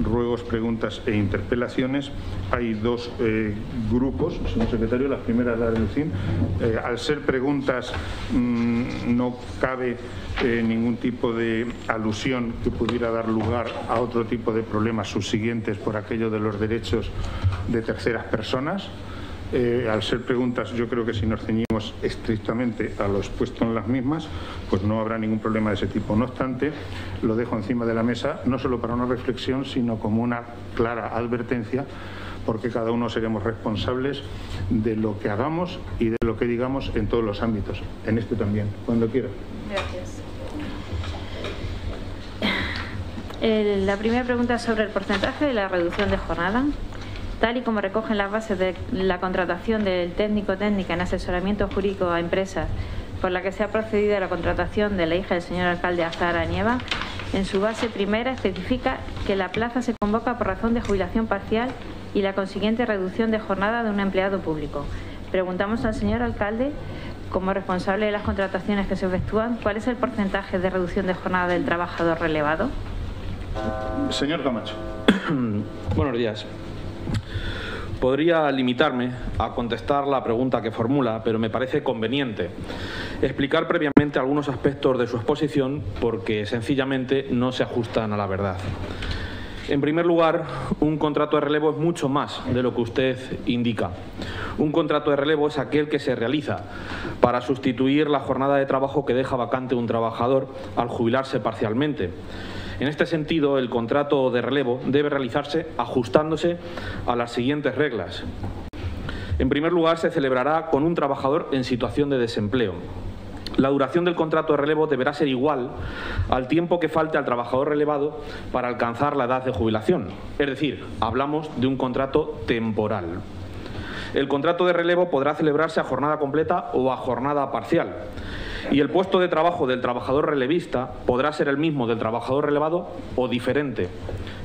ruegos, preguntas e interpelaciones. Hay dos grupos, señor secretario. La primera es la de Lucín. Al ser preguntas no cabe ningún tipo de alusión que pudiera dar lugar a otro tipo de problemas subsiguientes por aquello de los derechos de terceras personas. Al ser preguntas, yo creo que si nos ceñimos estrictamente a lo expuesto en las mismas, pues no habrá ningún problema de ese tipo. No obstante, lo dejo encima de la mesa, no solo para una reflexión, sino como una clara advertencia, porque cada uno seremos responsables de lo que hagamos y de lo que digamos en todos los ámbitos, en este también, cuando quiera. Gracias. La primera pregunta es sobre el porcentaje de la reducción de jornada. Tal y como recogen las bases de la contratación del técnico-técnica en asesoramiento jurídico a empresas por la que se ha procedido a la contratación de la hija del señor alcalde Azahara Nieva, en su base primera especifica que la plaza se convoca por razón de jubilación parcial y la consiguiente reducción de jornada de un empleado público. Preguntamos al señor alcalde, como responsable de las contrataciones que se efectúan, ¿cuál es el porcentaje de reducción de jornada del trabajador relevado? Señor Camacho. Buenos días. Podría limitarme a contestar la pregunta que formula, pero me parece conveniente explicar previamente algunos aspectos de su exposición porque sencillamente no se ajustan a la verdad. En primer lugar, un contrato de relevo es mucho más de lo que usted indica. Un contrato de relevo es aquel que se realiza para sustituir la jornada de trabajo que deja vacante un trabajador al jubilarse parcialmente. En este sentido, el contrato de relevo debe realizarse ajustándose a las siguientes reglas. En primer lugar, se celebrará con un trabajador en situación de desempleo. La duración del contrato de relevo deberá ser igual al tiempo que falte al trabajador relevado para alcanzar la edad de jubilación. Es decir, hablamos de un contrato temporal. El contrato de relevo podrá celebrarse a jornada completa o a jornada parcial. Y el puesto de trabajo del trabajador relevista podrá ser el mismo del trabajador relevado o diferente,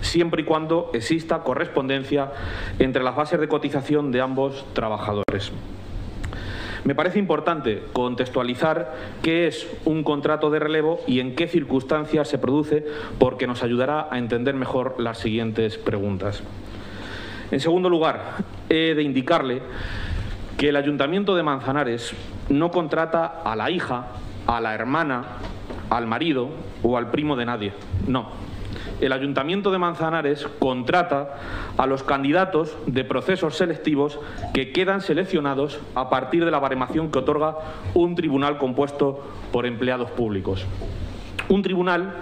siempre y cuando exista correspondencia entre las bases de cotización de ambos trabajadores. Me parece importante contextualizar qué es un contrato de relevo y en qué circunstancias se produce, porque nos ayudará a entender mejor las siguientes preguntas. En segundo lugar, he de indicarle que el Ayuntamiento de Manzanares no contrata a la hija, a la hermana, al marido o al primo de nadie. No. El Ayuntamiento de Manzanares contrata a los candidatos de procesos selectivos que quedan seleccionados a partir de la baremación que otorga un tribunal compuesto por empleados públicos. Un tribunal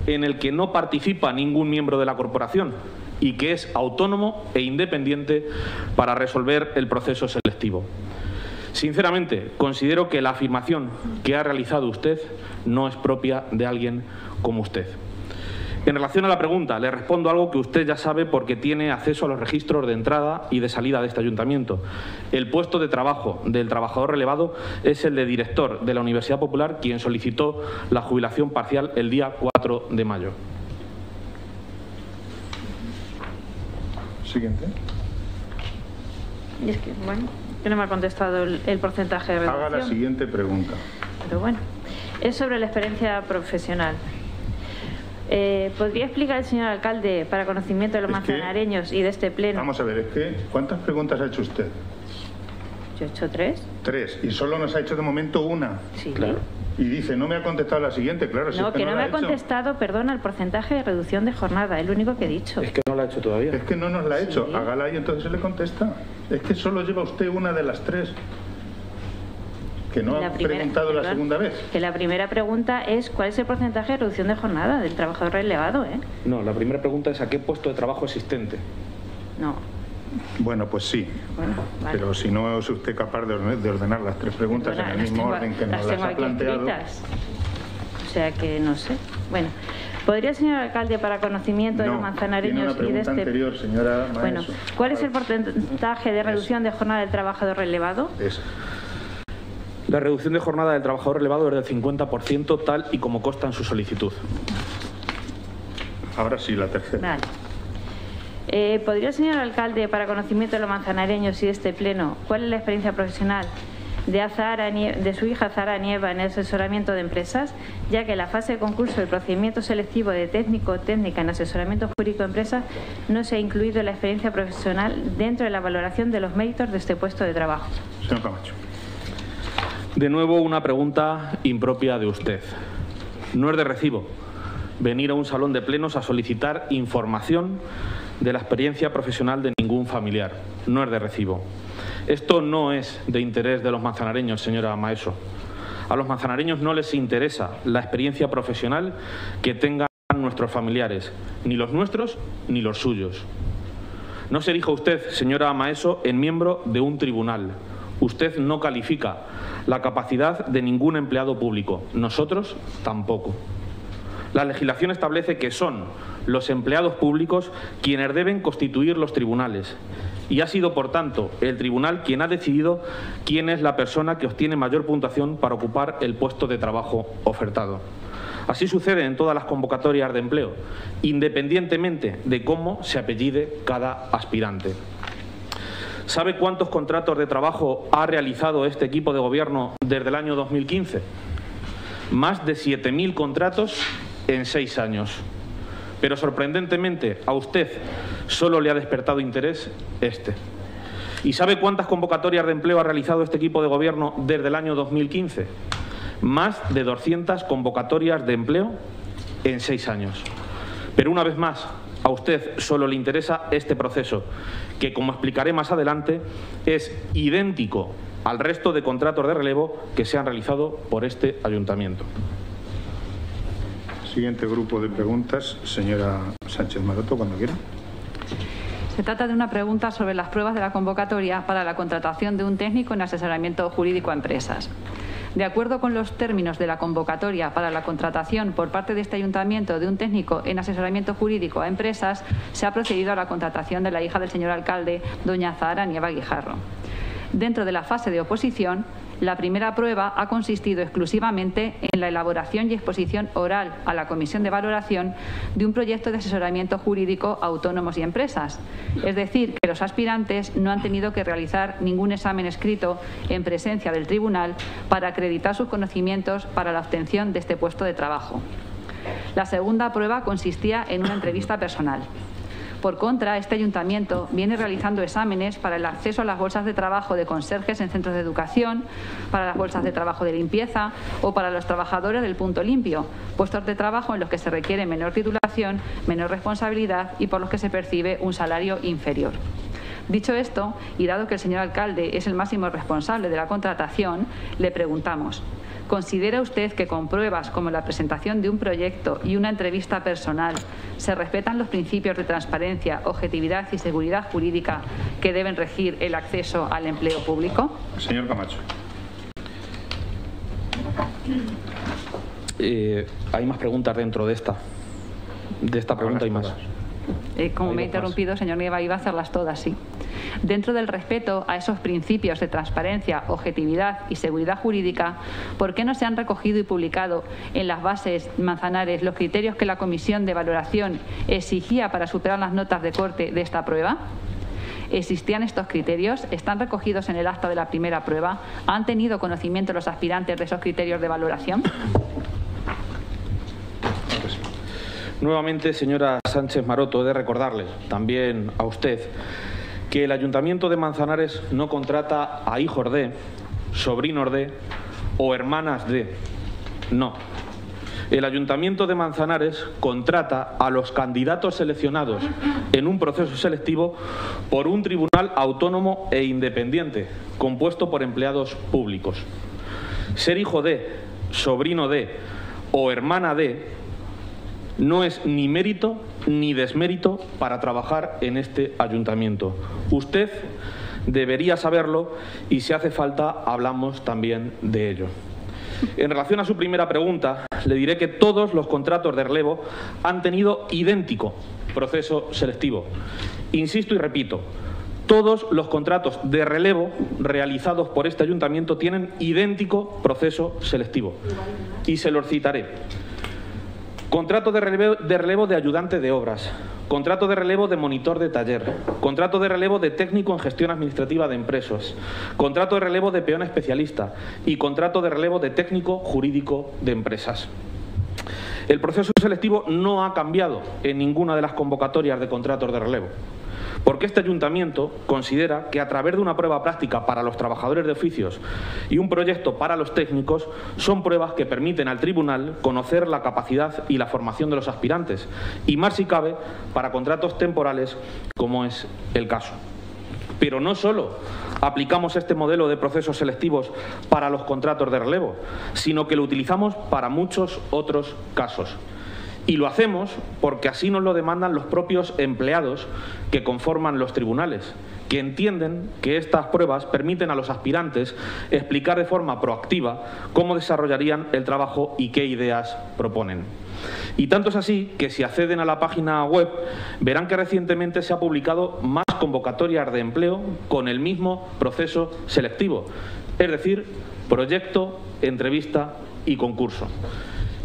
en el que no participa ningún miembro de la corporación y que es autónomo e independiente para resolver el proceso selectivo. Sinceramente, considero que la afirmación que ha realizado usted no es propia de alguien como usted. En relación a la pregunta, le respondo algo que usted ya sabe porque tiene acceso a los registros de entrada y de salida de este ayuntamiento. El puesto de trabajo del trabajador relevado es el de director de la Universidad Popular, quien solicitó la jubilación parcial el día 4 de mayo. Siguiente. Y es que, bueno, que no me ha contestado el porcentaje de reducción. Haga la siguiente pregunta. Pero bueno, es sobre la experiencia profesional. ¿Podría explicar el señor alcalde, para conocimiento de los manzanareños y de este pleno? Vamos a ver, ¿cuántas preguntas ha hecho usted? Yo he hecho 3. 3, y solo nos ha hecho de momento una. Sí. Claro. Y dice, no me ha contestado la siguiente, claro. No, si que no me ha hecho. contestado, perdona, el porcentaje de reducción de jornada, es lo único que he dicho. Es que no lo ha hecho todavía. Es que no nos la ha hecho, Sí. hágala y entonces se le contesta. Es que solo lleva usted una de las 3. Que no ha preguntado la segunda vez. Que la primera pregunta es ¿cuál es el porcentaje de reducción de jornada del trabajador relevado? No, la primera pregunta es ¿a qué puesto de trabajo existente? No. Bueno, pues sí. Bueno, vale. Pero si no es usted capaz de ordenar las 3 preguntas en el mismo orden que nos las ha planteado. Escritas. O sea que no sé. Bueno, ¿podría el señor alcalde, para conocimiento de los manzanareños tiene una pregunta anterior, señora Maeso. Bueno, ¿cuál es el porcentaje de reducción de jornada del trabajador relevado? La reducción de jornada del trabajador relevado es del 50%, tal y como consta en su solicitud. Ahora sí, la tercera. Vale. ¿Podría el señor alcalde, para conocimiento de los manzanareños y de este pleno, cuál es la experiencia profesional de su hija Zahara Nieva en el asesoramiento de empresas, ya que la fase de concurso del procedimiento selectivo de técnico o técnica en asesoramiento jurídico de empresas no se ha incluido la experiencia profesional dentro de la valoración de los méritos de este puesto de trabajo? Señor Camacho. De nuevo, una pregunta impropia de usted. No es de recibo venir a un salón de plenos a solicitar información de la experiencia profesional de ningún familiar. No es de recibo. Esto no es de interés de los manzanareños, señora Maeso. A los manzanareños no les interesa la experiencia profesional que tengan nuestros familiares, ni los nuestros ni los suyos. No se erija usted, señora Maeso, en miembro de un tribunal. Usted no califica la capacidad de ningún empleado público. Nosotros tampoco. La legislación establece que son los empleados públicos quienes deben constituir los tribunales y ha sido, por tanto, el tribunal quien ha decidido quién es la persona que obtiene mayor puntuación para ocupar el puesto de trabajo ofertado. Así sucede en todas las convocatorias de empleo, independientemente de cómo se apellide cada aspirante. ¿Sabe cuántos contratos de trabajo ha realizado este equipo de gobierno desde el año 2015? Más de 7.000 contratos en 6 años. Pero sorprendentemente a usted solo le ha despertado interés este. ¿Y sabe cuántas convocatorias de empleo ha realizado este equipo de gobierno desde el año 2015? Más de 200 convocatorias de empleo en 6 años. Pero una vez más, a usted solo le interesa este proceso, que, como explicaré más adelante, es idéntico al resto de contratos de relevo que se han realizado por este ayuntamiento. Siguiente grupo de preguntas, señora Sánchez Maroto, cuando quiera. Se trata de una pregunta sobre las pruebas de la convocatoria para la contratación de un técnico en asesoramiento jurídico a empresas. De acuerdo con los términos de la convocatoria para la contratación por parte de este ayuntamiento de un técnico en asesoramiento jurídico a empresas, se ha procedido a la contratación de la hija del señor alcalde, doña Zahara Nieva Guijarro. Dentro de la fase de oposición, la primera prueba ha consistido exclusivamente en la elaboración y exposición oral a la Comisión de Valoración de un proyecto de asesoramiento jurídico a autónomos y empresas. Es decir, que los aspirantes no han tenido que realizar ningún examen escrito en presencia del tribunal para acreditar sus conocimientos para la obtención de este puesto de trabajo. La segunda prueba consistía en una entrevista personal. Por contra, este ayuntamiento viene realizando exámenes para el acceso a las bolsas de trabajo de conserjes en centros de educación, para las bolsas de trabajo de limpieza o para los trabajadores del punto limpio, puestos de trabajo en los que se requiere menor titulación, menor responsabilidad y por los que se percibe un salario inferior. Dicho esto, y dado que el señor alcalde es el máximo responsable de la contratación, le preguntamos: ¿considera usted que con pruebas como la presentación de un proyecto y una entrevista personal se respetan los principios de transparencia, objetividad y seguridad jurídica que deben regir el acceso al empleo público? Señor Camacho. Hay más preguntas dentro de esta pregunta, hay más. Como me ha interrumpido, señor Nieva, iba a hacerlas todas, sí. Dentro del respeto a esos principios de transparencia, objetividad y seguridad jurídica, ¿por qué no se han recogido y publicado en las bases Manzanares los criterios que la Comisión de Valoración exigía para superar las notas de corte de esta prueba? ¿Existían estos criterios? ¿Están recogidos en el acta de la primera prueba? ¿Han tenido conocimiento los aspirantes de esos criterios de valoración? Nuevamente, señora Sánchez Maroto, he de recordarle también a usted que el Ayuntamiento de Manzanares no contrata a hijos de, sobrinos de o hermanas de. No. El Ayuntamiento de Manzanares contrata a los candidatos seleccionados en un proceso selectivo por un tribunal autónomo e independiente, compuesto por empleados públicos. Ser hijo de, sobrino de o hermana de no es ni mérito ni desmérito para trabajar en este ayuntamiento. Usted debería saberlo y, si hace falta, hablamos también de ello. En relación a su primera pregunta, le diré que todos los contratos de relevo han tenido idéntico proceso selectivo. Insisto y repito, todos los contratos de relevo realizados por este ayuntamiento tienen idéntico proceso selectivo. Y se los citaré. Contrato de relevo de ayudante de obras, contrato de relevo de monitor de taller, contrato de relevo de técnico en gestión administrativa de empresas, contrato de relevo de peón especialista y contrato de relevo de técnico jurídico de empresas. El proceso selectivo no ha cambiado en ninguna de las convocatorias de contratos de relevo, porque este ayuntamiento considera que a través de una prueba práctica para los trabajadores de oficios y un proyecto para los técnicos son pruebas que permiten al tribunal conocer la capacidad y la formación de los aspirantes, y más si cabe para contratos temporales como es el caso. Pero no solo aplicamos este modelo de procesos selectivos para los contratos de relevo, sino que lo utilizamos para muchos otros casos. Y lo hacemos porque así nos lo demandan los propios empleados que conforman los tribunales, que entienden que estas pruebas permiten a los aspirantes explicar de forma proactiva cómo desarrollarían el trabajo y qué ideas proponen. Y tanto es así que si acceden a la página web verán que recientemente se ha publicado más convocatorias de empleo con el mismo proceso selectivo, es decir, proyecto, entrevista y concurso.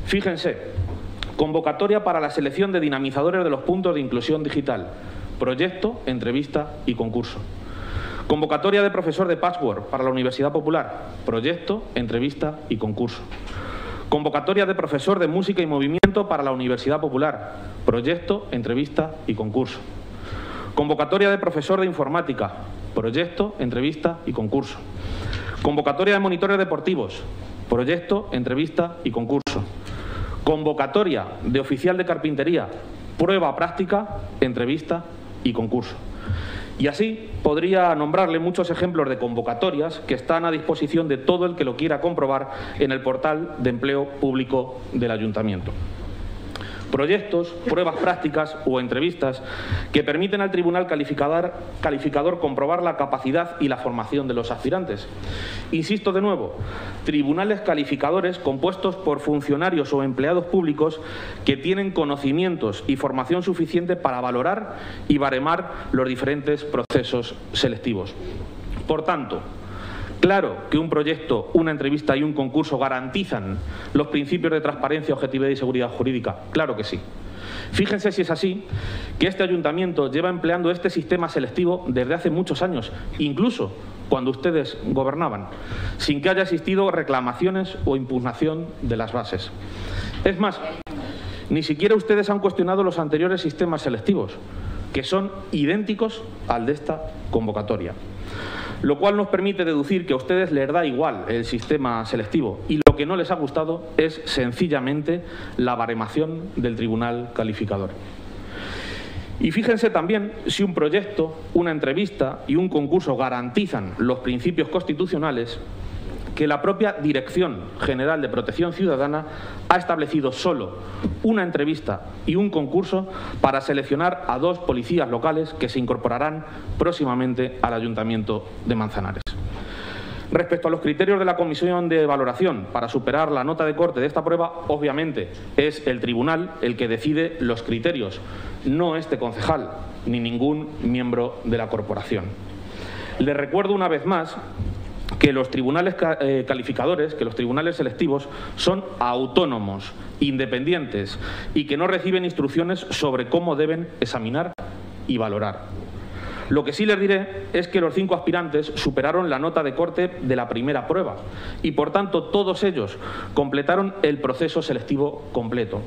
Fíjense, convocatoria para la selección de dinamizadores de los puntos de inclusión digital, proyecto, entrevista y concurso. Convocatoria de profesor de Patchwork para la Universidad Popular, proyecto, entrevista y concurso. Convocatoria de profesor de música y movimiento para la Universidad Popular, proyecto, entrevista y concurso. Convocatoria de profesor de informática, proyecto, entrevista y concurso. Convocatoria de monitores deportivos, proyecto, entrevista y concurso. Convocatoria de oficial de carpintería, prueba práctica, entrevista y concurso. Y así podría nombrarle muchos ejemplos de convocatorias que están a disposición de todo el que lo quiera comprobar en el portal de empleo público del Ayuntamiento. Proyectos, pruebas prácticas o entrevistas que permiten al tribunal calificador comprobar la capacidad y la formación de los aspirantes. Insisto de nuevo, tribunales calificadores compuestos por funcionarios o empleados públicos que tienen conocimientos y formación suficiente para valorar y baremar los diferentes procesos selectivos. Por tanto, claro que un proyecto, una entrevista y un concurso garantizan los principios de transparencia, objetividad y seguridad jurídica. Claro que sí. Fíjense si es así que este ayuntamiento lleva empleando este sistema selectivo desde hace muchos años, incluso cuando ustedes gobernaban, sin que haya existido reclamaciones o impugnación de las bases. Es más, ni siquiera ustedes han cuestionado los anteriores sistemas selectivos, que son idénticos al de esta convocatoria. Lo cual nos permite deducir que a ustedes les da igual el sistema selectivo y lo que no les ha gustado es sencillamente la baremación del tribunal calificador. Y fíjense también si un proyecto, una entrevista y un concurso garantizan los principios constitucionales que la propia Dirección General de Protección Ciudadana ha establecido solo una entrevista y un concurso para seleccionar a 2 policías locales que se incorporarán próximamente al Ayuntamiento de Manzanares. Respecto a los criterios de la comisión de valoración para superar la nota de corte de esta prueba, obviamente es el tribunal el que decide los criterios, no este concejal ni ningún miembro de la corporación. Les recuerdo una vez más que los tribunales calificadores, que los tribunales selectivos son autónomos, independientes y que no reciben instrucciones sobre cómo deben examinar y valorar. Lo que sí les diré es que los 5 aspirantes superaron la nota de corte de la primera prueba y, por tanto, todos ellos completaron el proceso selectivo completo.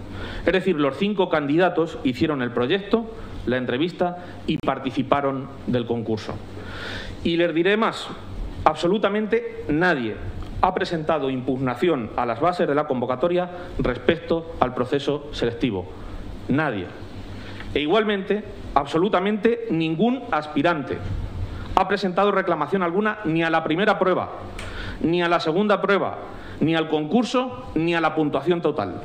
Es decir, los 5 candidatos hicieron el proyecto, la entrevista y participaron del concurso. Y les diré más. Absolutamente nadie ha presentado impugnación a las bases de la convocatoria respecto al proceso selectivo. Nadie. E igualmente, absolutamente ningún aspirante ha presentado reclamación alguna ni a la primera prueba, ni a la segunda prueba, ni al concurso, ni a la puntuación total.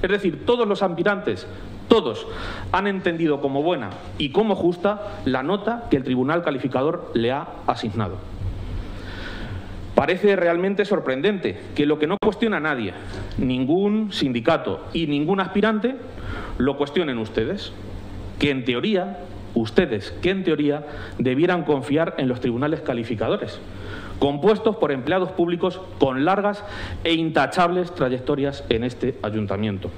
Es decir, todos los aspirantes, todos han entendido como buena y como justa la nota que el tribunal calificador le ha asignado. Parece realmente sorprendente que lo que no cuestiona nadie, ningún sindicato y ningún aspirante, lo cuestionen ustedes, que en teoría, debieran confiar en los tribunales calificadores, compuestos por empleados públicos con largas e intachables trayectorias en este ayuntamiento.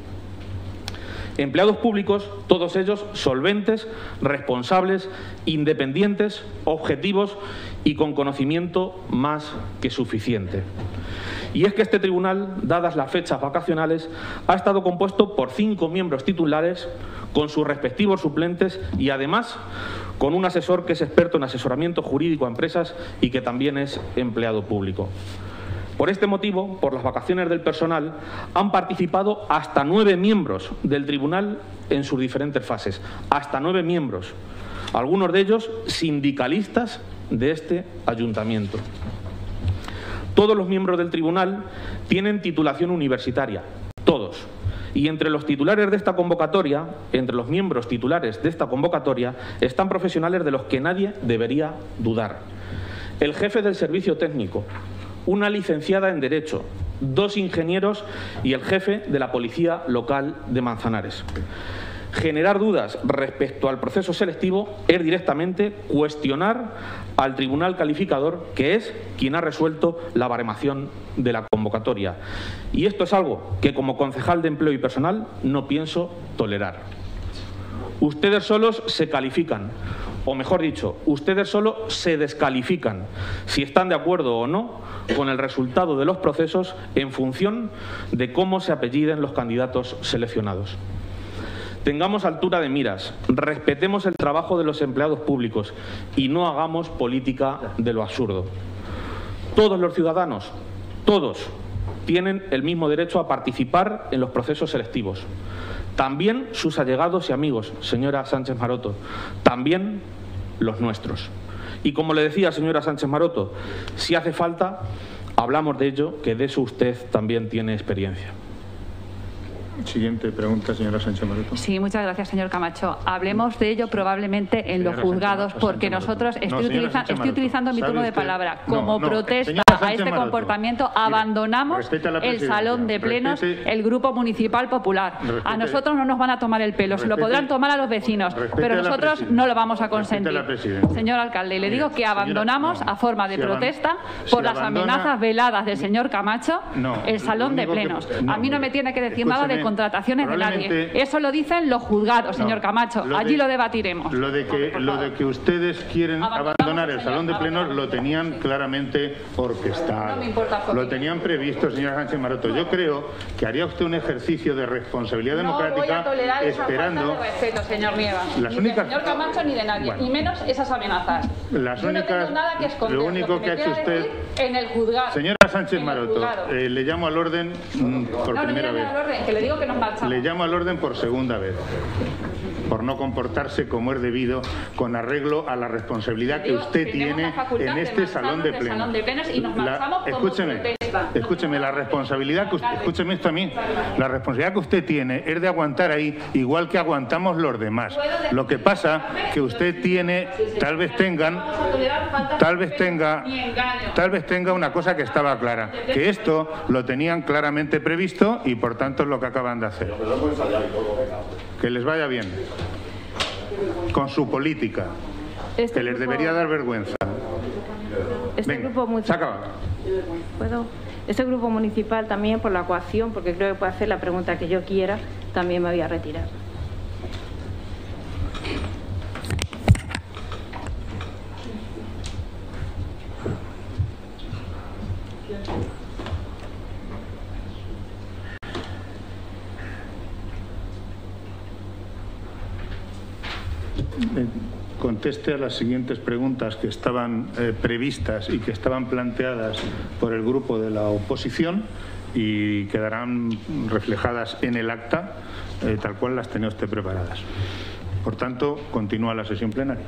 Empleados públicos, todos ellos solventes, responsables, independientes, objetivos y con conocimiento más que suficiente. Y es que este tribunal, dadas las fechas vacacionales, ha estado compuesto por 5 miembros titulares con sus respectivos suplentes y además con un asesor que es experto en asesoramiento jurídico a empresas y que también es empleado público. Por este motivo, por las vacaciones del personal, han participado hasta 9 miembros del tribunal en sus diferentes fases. Hasta 9 miembros, algunos de ellos sindicalistas de este ayuntamiento. Todos los miembros del tribunal tienen titulación universitaria, todos. Y entre los titulares de esta convocatoria, entre los miembros titulares de esta convocatoria, están profesionales de los que nadie debería dudar. El jefe del servicio técnico, una licenciada en Derecho, 2 ingenieros y el jefe de la Policía Local de Manzanares. Generar dudas respecto al proceso selectivo es directamente cuestionar al tribunal calificador, que es quien ha resuelto la baremación de la convocatoria. Y esto es algo que como concejal de Empleo y Personal no pienso tolerar. Ustedes solos se califican, o mejor dicho, ustedes solo se descalifican si están de acuerdo o no con el resultado de los procesos en función de cómo se apelliden los candidatos seleccionados. Tengamos altura de miras, respetemos el trabajo de los empleados públicos y no hagamos política de lo absurdo. Todos los ciudadanos, todos, tienen el mismo derecho a participar en los procesos selectivos. También sus allegados y amigos, señora Sánchez Maroto, también los nuestros. Y como le decía, señora Sánchez Maroto, si hace falta, hablamos de ello, que de eso usted también tiene experiencia. Siguiente pregunta, señora Sánchez Maroto. Sí, muchas gracias, señor Camacho. Hablemos de ello probablemente en los juzgados, porque nosotros, estoy utilizando mi turno de palabra, como protesta a este comportamiento, abandonamos el salón de plenos, el Grupo Municipal Popular. A nosotros no nos van a tomar el pelo, se lo podrán tomar a los vecinos, pero nosotros no lo vamos a consentir. Señor alcalde, le digo que abandonamos a forma de protesta por las amenazas veladas del señor Camacho el salón de plenos. A mí no me tiene que decir nada de contrataciones de nadie. Eso lo dicen los juzgados, señor Camacho. Allí lo debatiremos. Lo de que ustedes quieren abandonar el salón de plenos lo tenían claramente orquestado. No me importa. Lo tenían previsto, señora Sánchez Maroto. Yo creo que haría usted un ejercicio de responsabilidad democrática voy a tolerar esperando. Esa falta de respeto, señor Nieva. Las ni únicas... del señor Camacho ni de nadie. Bueno, y menos esas amenazas. Las Yo únicas... no tengo nada que esconder. Lo único que ha hecho usted en el juzgado. Señora Sánchez Maroto, le llamo al orden por primera vez. Al orden, que le digo que nos marchamos. Le llamo al orden por segunda vez, por no comportarse como es debido con arreglo a la responsabilidad que usted tiene en este salón de plenos. Escúcheme, la responsabilidad que usted, escúcheme esto a mí, la responsabilidad que usted tiene es de aguantar ahí igual que aguantamos los demás. Lo que pasa que usted tiene, tal vez tenga una cosa que estaba clara, que esto lo tenían claramente previsto y por tanto es lo que acaban de hacer. Que les vaya bien con su política, que les debería dar vergüenza. Se acaba. Este grupo municipal también, por la coacción, porque creo que puede hacer la pregunta que yo quiera, también me voy a retirar. Conteste a las siguientes preguntas que estaban previstas y que estaban planteadas por el grupo de la oposición y quedarán reflejadas en el acta tal cual las tenía usted preparadas. Por tanto, continúa la sesión plenaria.